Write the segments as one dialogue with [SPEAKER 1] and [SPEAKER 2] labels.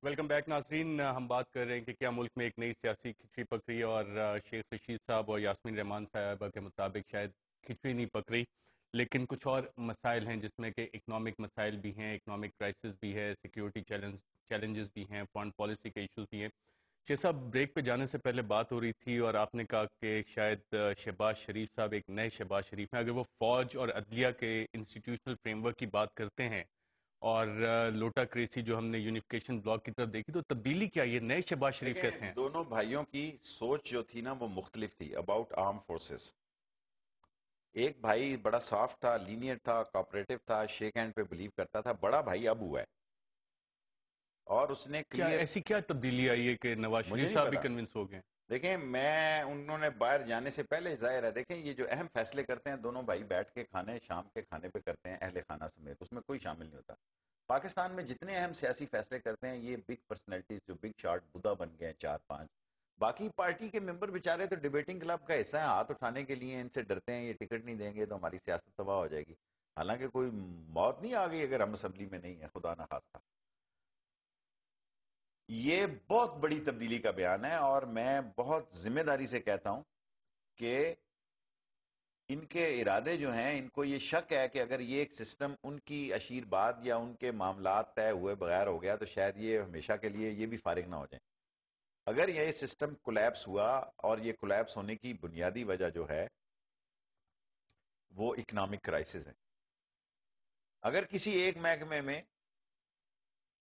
[SPEAKER 1] Welcome back ناظرین. ہم بات کر رہے ہیں کہ کیا ملک میں ایک نئی سیاسی کھچڑی پک رہی ہے، اور شیخ رشید صاحب اور یاسمین رحمان صاحبہ کے مطابق شاید کھچڑی نہیں پک رہی، لیکن کچھ اور مسائل ہیں جس میں کہ اکنامک مسائل بھی ہیں، اکنامک کرائسس بھی ہے، سیکیورٹی چیلنجز بھی ہیں، فارن پالیسی کے ایشوز بھی ہیں. شیخ صاحب، بریک پہ جانے سے پہلے بات ہو رہی تھی اور آپ نے کہا کہ شاید شہباز شریف صاحب ایک نئے شہباز شریف ہیں. اگر وہ فوج اور عدلیہ کے انسٹیٹیوشنل فریم ورک کی بات کرتے ہیں اور لوٹا کریسی جو ہم نے یونیفیکیشن بلاک کی طرف دیکھی، تو تبدیلی کیا ہے؟ یہ نئے شہباز شریف کیسے
[SPEAKER 2] دیکھیں،
[SPEAKER 1] ہیں؟
[SPEAKER 2] دونوں بھائیوں کی سوچ جو تھی نا وہ مختلف تھی اباؤٹ آرم فورسز. ایک بھائی بڑا سافٹ تھا، لینئر تھا، کوآپریٹو تھا، شیک ہینڈ پہ بلیو کرتا تھا. بڑا بھائی اب ہوا ہے اور اس نے
[SPEAKER 1] کیا
[SPEAKER 2] کلیئر.
[SPEAKER 1] ایسی کیا تبدیلی آئی ہے کہ نواز
[SPEAKER 2] مجھے
[SPEAKER 1] شریف
[SPEAKER 2] نہیں
[SPEAKER 1] صاحب بھی
[SPEAKER 2] پتا.
[SPEAKER 1] کنونس ہو گئے؟
[SPEAKER 2] دیکھیں، انہوں نے باہر جانے سے پہلے ظاہر ہے، دیکھیں یہ جو اہم فیصلے کرتے ہیں دونوں بھائی بیٹھ کے کھانے شام کے کھانے پہ کرتے ہیں اہل خانہ سمیت، اس میں کوئی شامل نہیں ہوتا. پاکستان میں جتنے اہم سیاسی فیصلے کرتے ہیں یہ بگ پرسنالٹیز جو بگ شاٹ بدا بن گئے ہیں 4-5. باقی پارٹی کے ممبر بیچارے تو ڈیبیٹنگ کلب کا حصہ ہیں، ہاتھ اٹھانے کے لیے ان سے ڈرتے ہیں یہ ٹکٹ نہیں دیں گے تو ہماری سیاست تباہ ہو جائے گی. حالانکہ کوئی موت نہیں آ گئی اگر ہم اسمبلی میں نہیں ہیں، خدا نہ خواستہ. یہ بہت بڑی تبدیلی کا بیان ہے اور میں بہت ذمہ داری سے کہتا ہوں کہ ان کے ارادے جو ہیں، ان کو یہ شک ہے کہ اگر یہ ایک سسٹم ان کی اشیر بعد یا ان کے معاملات طے ہوئے بغیر ہو گیا تو شاید یہ ہمیشہ کے لیے یہ بھی فارغ نہ ہو جائیں. اگر یہ سسٹم کولیپس ہوا، اور یہ کولیپس ہونے کی بنیادی وجہ جو ہے وہ اکنامک کرائسس ہے. اگر کسی ایک محکمے میں،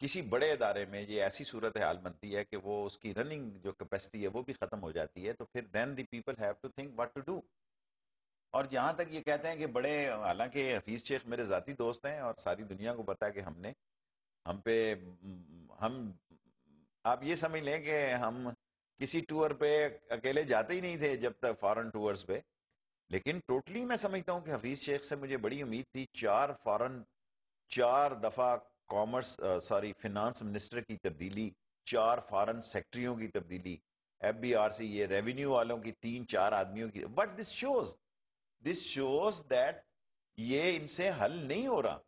[SPEAKER 2] کسی بڑے ادارے میں یہ ایسی صورتحال بنتی ہے کہ وہ اس کی رننگ جو کیپیسٹی ہے وہ بھی ختم ہو جاتی ہے، تو پھر then the people have to think what to do. اور جہاں تک یہ کہتے ہیں کہ بڑے، حالانکہ حفیظ شیخ میرے ذاتی دوست ہیں اور ساری دنیا کو پتا ہے کہ ہم پہ ہم آپ یہ سمجھ لیں کہ ہم کسی ٹور پہ اکیلے جاتے ہی نہیں تھے جب تک فارن ٹورز پہ. لیکن ٹوٹلی میں سمجھتا ہوں کہ حفیظ شیخ سے مجھے بڑی امید تھی. 4 دفعہ فنانس منسٹر کی تبدیلی، 4 فارن سیکٹریوں کی تبدیلی، ایف بی آر سی یہ ریونیو والوں کی 3-4 آدمیوں کی. بٹ دس شوز دیٹ یہ ان سے حل نہیں ہو رہا،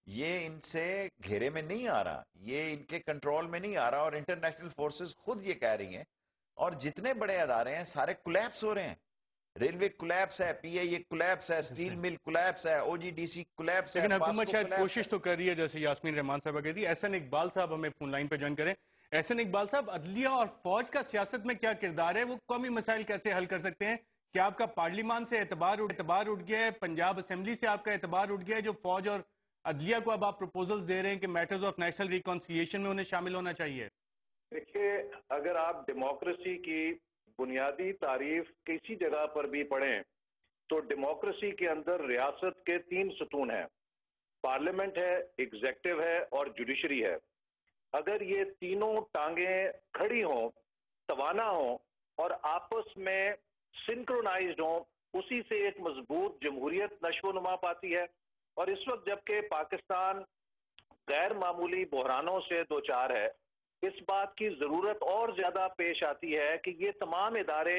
[SPEAKER 2] یہ ان سے گھیرے میں نہیں آ رہا، یہ ان کے کنٹرول میں نہیں آ رہا. اور انٹرنیشنل فورسز خود یہ کہہ رہی ہیں، اور جتنے بڑے ادارے ہیں سارے کولیپس ہو رہے ہیں. ریلوے کولیپس ہے، پی آئی اے کولیپس ہے، اسٹیل مل کولیپس ہے، او جی ڈی سی کولیپس ہے،
[SPEAKER 1] لیکن حکومت
[SPEAKER 2] پاسکو
[SPEAKER 1] شاید
[SPEAKER 2] کولیپس ہے.
[SPEAKER 1] کوشش تو کر رہی ہے، جیسے یاسمین رحمان صاحبہ کہتی ہے. احسن اقبال صاحب ہمیں فون لائن پہ جوائن کریں. احسن اقبال صاحب، عدلیہ اور فوج کا سیاست میں کیا کردار ہے؟ وہ قومی مسائل کیسے حل کر سکتے ہیں؟ کیا آپ کا پارلیمان سے اعتبار اٹھ گیا ہے؟ پنجاب اسمبلی سے آپ کا اعتبار اٹھ گیا ہے جو فوج اور عدلیہ کو اب آپ پروپوزلز دے رہے ہیں کہ میٹرز آف نیشنل ریکانسیلیشن میں انہیں شامل ہونا چاہیے؟
[SPEAKER 3] دیکھیے، اگر آپ ڈیموکریسی کی بنیادی تعریف کسی جگہ پر بھی پڑھیں تو ڈیموکریسی کے اندر ریاست کے 3 ستون ہیں: پارلیمنٹ ہے، ایگزیکٹو ہے اور جوڈیشری ہے. اگر یہ تینوں ٹانگیں کھڑی ہوں، توانا ہوں اور آپس میں سنکرونائزڈ ہوں، اسی سے ایک مضبوط جمہوریت نشو و نما پاتی ہے. اور اس وقت جبکہ پاکستان غیر معمولی بحرانوں سے دوچار ہے، اس بات کی ضرورت اور زیادہ پیش آتی ہے کہ یہ تمام ادارے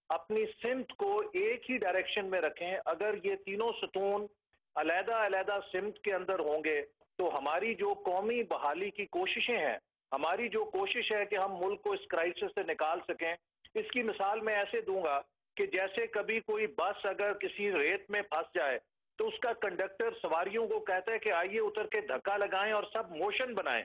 [SPEAKER 3] اپنی سمت کو ایک ہی ڈائریکشن میں رکھیں. اگر یہ تینوں ستون علیحدہ علیحدہ سمت کے اندر ہوں گے تو ہماری جو قومی بحالی کی کوششیں ہیں، ہماری جو کوشش ہے کہ ہم ملک کو اس کرائسس سے نکال سکیں، اس کی مثال میں ایسے دوں گا کہ جیسے کبھی کوئی بس اگر کسی ریت میں پھنس جائے تو اس کا کنڈکٹر سواریوں کو کہتا ہے کہ آئیے اتر کے دھکا لگائیں اور سب موشن بنائیں.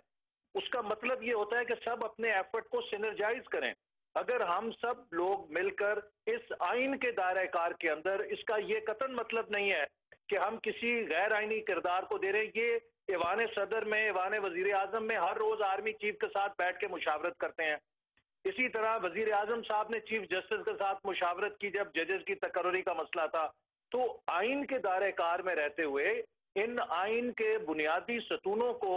[SPEAKER 3] اس کا مطلب یہ ہوتا ہے کہ سب اپنے ایفرٹ کو سینرجائز کریں. اگر ہم سب لوگ مل کر اس آئین کے دائرہ کار کے اندر، اس کا یہ قطعاً مطلب نہیں ہے کہ ہم کسی غیر آئینی کردار کو دے رہے ہیں. یہ ایوان صدر میں، ایوان وزیر اعظم میں ہر روز آرمی چیف کے ساتھ بیٹھ کے مشاورت کرتے ہیں. اسی طرح وزیر اعظم صاحب نے چیف جسٹس کے ساتھ مشاورت کی جب ججز کی تقرری کا مسئلہ تھا. تو آئین کے دائرہ کار میں رہتے ہوئے ان آئین کے بنیادی ستونوں کو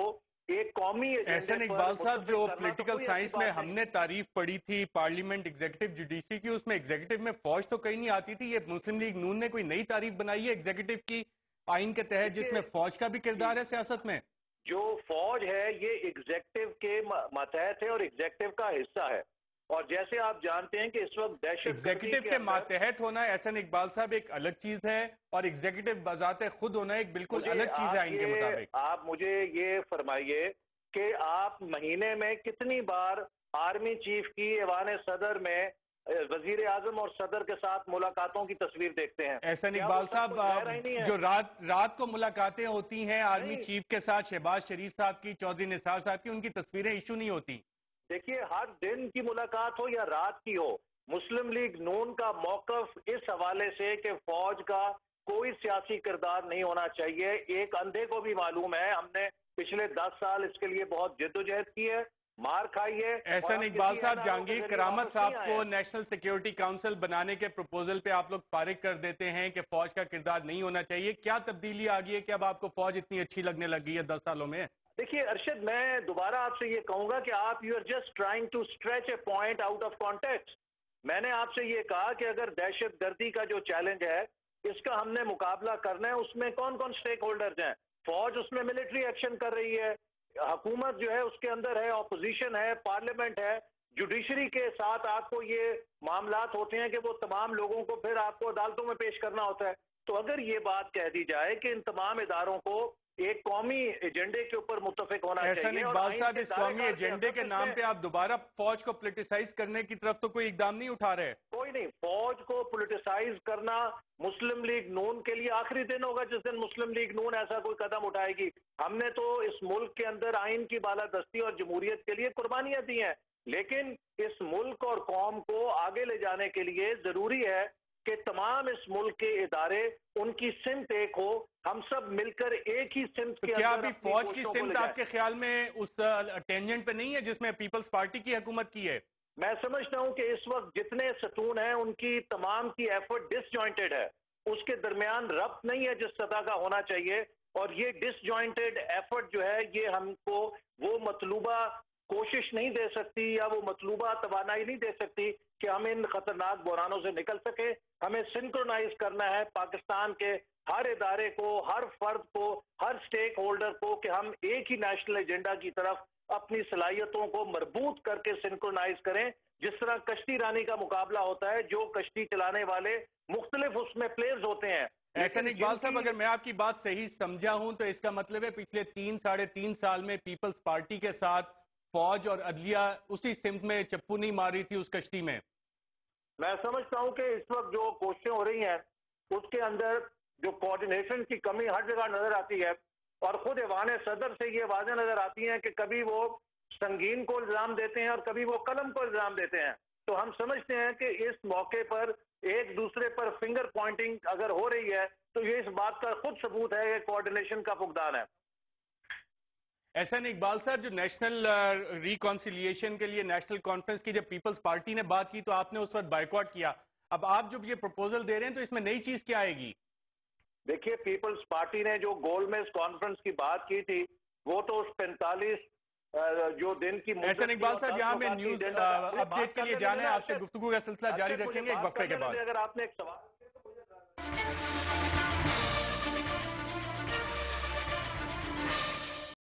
[SPEAKER 3] ایک قومی ایجنڈے
[SPEAKER 1] احسن
[SPEAKER 3] پر
[SPEAKER 1] اقبال صاحب،
[SPEAKER 3] متفق
[SPEAKER 1] جو
[SPEAKER 3] کرنا تو
[SPEAKER 1] پولیٹیکل
[SPEAKER 3] کوئی ایسی
[SPEAKER 1] سائنس میں
[SPEAKER 3] بات
[SPEAKER 1] ہم
[SPEAKER 3] نہیں.
[SPEAKER 1] نے تعریف پڑھی تھی پارلیمنٹ، ایگزیکٹو، جوڈیشری کی، اس میں ایگزیکٹو میں فوج تو کہیں نہیں آتی تھی. یہ مسلم لیگ نون نے کوئی نئی تعریف بنائی ہے ایگزیکٹو کی آئین کے تحت جس میں فوج کا بھی کردار ہے سیاست میں؟
[SPEAKER 3] جو فوج ہے یہ ایگزیکٹو کے ماتحت ہے اور ایگزیکٹو کا حصہ ہے. اور جیسے آپ جانتے ہیں کہ اس وقت دہشت گردی
[SPEAKER 1] ایگزیکٹو
[SPEAKER 3] کے
[SPEAKER 1] کے
[SPEAKER 3] اندر،
[SPEAKER 1] ماتحت ہونا احسن اقبال صاحب ایک الگ چیز ہے، اور ایگزیکٹو بذات خود ہونا ایک بالکل
[SPEAKER 3] مجھے
[SPEAKER 1] الگ چیز ہے آئین کے مطابق.
[SPEAKER 3] آپ مجھے یہ فرمائیے کہ آپ مہینے میں کتنی بار آرمی چیف کی ایوان صدر میں وزیر اعظم اور صدر کے ساتھ ملاقاتوں کی تصویر دیکھتے ہیں؟
[SPEAKER 1] احسن اقبال صاحب، جو رات کو ملاقاتیں ہوتی ہیں آرمی چیف کے ساتھ، شہباز شریف صاحب کی، چودھری نثار صاحب کی، ان کی تصویریں ایشو نہیں ہوتی؟
[SPEAKER 3] دیکھیے، ہر دن کی ملاقات ہو یا رات کی ہو، مسلم لیگ نون کا موقف اس حوالے سے کہ فوج کا کوئی سیاسی کردار نہیں ہونا چاہیے، ایک اندھے کو بھی معلوم ہے۔ ہم نے پچھلے 10 سال اس کے لیے بہت جد و جہد کی ہے، مار کھائی ہے۔
[SPEAKER 1] احسن اقبال صاحب، جہانگیر کرامت صاحب کو نیشنل سیکیورٹی کاؤنسل بنانے کے پروپوزل پہ آپ لوگ فارغ کر دیتے ہیں کہ فوج کا کردار نہیں ہونا چاہیے، کیا تبدیلی آ گئی ہے کہ اب آپ کو فوج اتنی اچھی لگنے لگی ہے 10 سالوں میں؟
[SPEAKER 3] دیکھیے ارشد، میں دوبارہ آپ سے یہ کہوں گا کہ آپ you are just trying to stretch a point out of context. میں نے آپ سے یہ کہا کہ اگر دہشت گردی کا جو چیلنج ہے اس کا ہم نے مقابلہ کرنا ہے، اس میں کون کون سٹیک ہولڈرز ہیں؟ فوج اس میں ملٹری ایکشن کر رہی ہے، حکومت جو ہے اس کے اندر ہے، اپوزیشن ہے، پارلیمنٹ ہے، جوڈیشری کے ساتھ آپ کو یہ معاملات ہوتے ہیں کہ وہ تمام لوگوں کو پھر آپ کو عدالتوں میں پیش کرنا ہوتا ہے۔ تو اگر یہ بات کہہ دی جائے کہ ان تمام اداروں کو ایک قومی ایجنڈے کے اوپر متفق ہونا چاہیے،
[SPEAKER 1] احسن اقبال صاحب، اس قومی ایجنڈے کے نام پہ آپ دوبارہ فوج کو پولیٹیسائز کرنے کی طرف تو کوئی اقدام نہیں اٹھا رہے؟
[SPEAKER 3] کوئی نہیں، فوج کو پولیٹیسائز کرنا مسلم لیگ نون کے لیے آخری دن ہوگا جس دن مسلم لیگ نون ایسا کوئی قدم اٹھائے گی۔ ہم نے تو اس ملک کے اندر آئین کی بالادستی اور جمہوریت کے لیے قربانیاں دی ہیں، لیکن اس ملک اور قوم کو آگے لے جانے کے لیے ضروری ہے کہ تمام اس ملک کے ادارے ان کی سمت ایک ہو، ہم سب مل کر ایک ہی سمت کے
[SPEAKER 1] کیا
[SPEAKER 3] اندر
[SPEAKER 1] ابھی
[SPEAKER 3] اپنی
[SPEAKER 1] فوج کی
[SPEAKER 3] کوششوں کو لے
[SPEAKER 1] سمت
[SPEAKER 3] جائیں۔
[SPEAKER 1] آپ کے خیال میں اس ٹینجنٹ پہ نہیں ہے جس میں پیپلز پارٹی کی حکومت کی ہے؟
[SPEAKER 3] میں سمجھتا ہوں کہ اس وقت جتنے ستون ہیں ان کی تمام کی ایفرٹ ڈس جوائنٹڈ ہے، اس کے درمیان ربط نہیں ہے جس سطح کا ہونا چاہیے، اور یہ ڈس جوائنٹڈ ایفرٹ جو ہے یہ ہم کو وہ مطلوبہ کوشش نہیں دے سکتی یا وہ مطلوبہ توانائی نہیں دے سکتی کہ ہم ان خطرناک بحرانوں سے نکل سکے۔ ہمیں سنکرونائز کرنا ہے پاکستان کے ہر ادارے کو، ہر فرد کو، ہر سٹیک ہولڈر کو، کہ ہم ایک ہی نیشنل ایجنڈا کی طرف اپنی صلاحیتوں کو مربوط کر کے سنکرونائز کریں، جس طرح کشتی رانی کا مقابلہ ہوتا ہے، جو کشتی چلانے والے مختلف اس میں پلیئرز ہوتے ہیں۔
[SPEAKER 1] احسن اقبال صاحب، اگر میں آپ کی بات صحیح سمجھا ہوں تو اس کا مطلب ہے پچھلے 3-3.5 سال میں پیپلز پارٹی کے ساتھ فوج اور عدلیہ اسی سمت میں چپو نہیں مار رہی تھی اس کشتی میں؟
[SPEAKER 3] میں سمجھتا ہوں کہ اس وقت جو کوششیں ہو رہی ہیں اس کے اندر جو کوارڈینیشن کی کمی ہر جگہ نظر آتی ہے، اور خود ایوان صدر سے یہ واضح نظر آتی ہیں کہ کبھی وہ سنگین کو الزام دیتے ہیں اور کبھی وہ قلم کو الزام دیتے ہیں۔ تو ہم سمجھتے ہیں کہ اس موقع پر ایک دوسرے پر فنگر پوائنٹنگ اگر ہو رہی ہے تو یہ اس بات کا خود ثبوت ہے کہ کوارڈینیشن کا فقدان ہے۔
[SPEAKER 1] احسن اقبال صاحب، جو نیشنل ریکانسیلیشن کے لیے نیشنل کانفرنس کی جب پیپلز پارٹی نے بات کی تو آپ نے اس وقت بائیکاٹ کیا، اب آپ جب یہ پروپوزل دے رہے ہیں تو اس میں نئی چیز کیا آئے گی؟
[SPEAKER 3] دیکھیے، پیپلز پارٹی نے جو گول میز کانفرنس کی بات کی تھی وہ تو اس 45 جو دن کی مدت
[SPEAKER 1] احسن اقبال صاحب، یہاں میں نیوز اپڈیٹ کے لیے جانا ہے، آپ سے گفتگو کا سلسلہ جاری رکھیں گے ایک وقفے کے بعد۔
[SPEAKER 3] اگر آپ نے ایک سوال